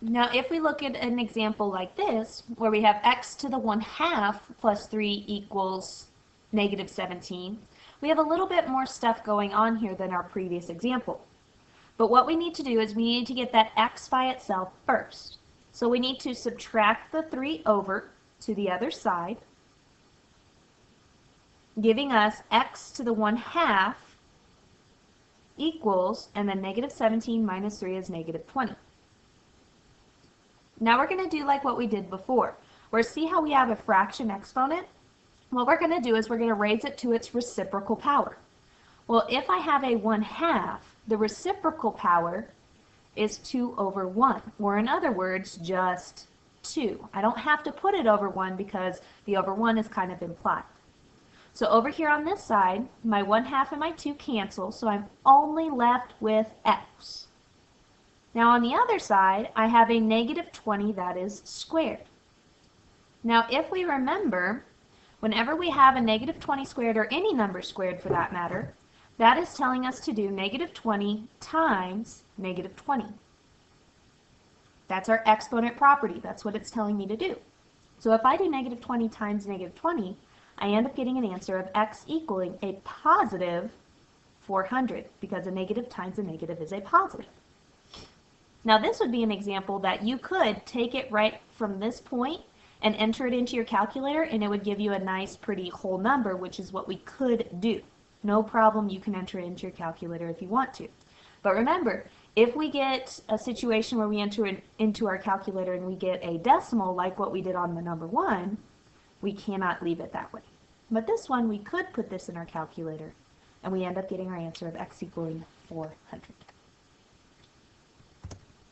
Now, if we look at an example like this, where we have x to the 1/2 plus 3 equals negative 17, we have a little bit more stuff going on here than our previous example. But what we need to do is we need to get that x by itself first. So we need to subtract the 3 over to the other side, giving us x to the 1/2 equals, and then negative 17 minus 3 is negative 20. Now we're going to do like what we did before. We're see how we have a fraction exponent? What we're going to do is we're going to raise it to its reciprocal power. Well, if I have a 1/2, the reciprocal power is 2 over 1, or in other words, just 2. I don't have to put it over 1 because the over 1 is kind of implied. So over here on this side, my 1/2 and my 2 cancel, so I'm only left with x. Now on the other side, I have a negative 20 that is squared. Now if we remember, whenever we have a negative 20 squared, or any number squared for that matter, that is telling us to do negative 20 times negative 20. That's our exponent property. That's what it's telling me to do. So if I do negative 20 times negative 20, I end up getting an answer of x equaling a positive 400, because a negative times a negative is a positive. Now this would be an example that you could take it right from this point and enter it into your calculator, and it would give you a nice pretty whole number, which is what we could do. No problem, you can enter it into your calculator if you want to. But remember, if we get a situation where we enter it into our calculator and we get a decimal like what we did on the number 1, we cannot leave it that way. But this one, we could put this in our calculator, and we end up getting our answer of x equaling 400.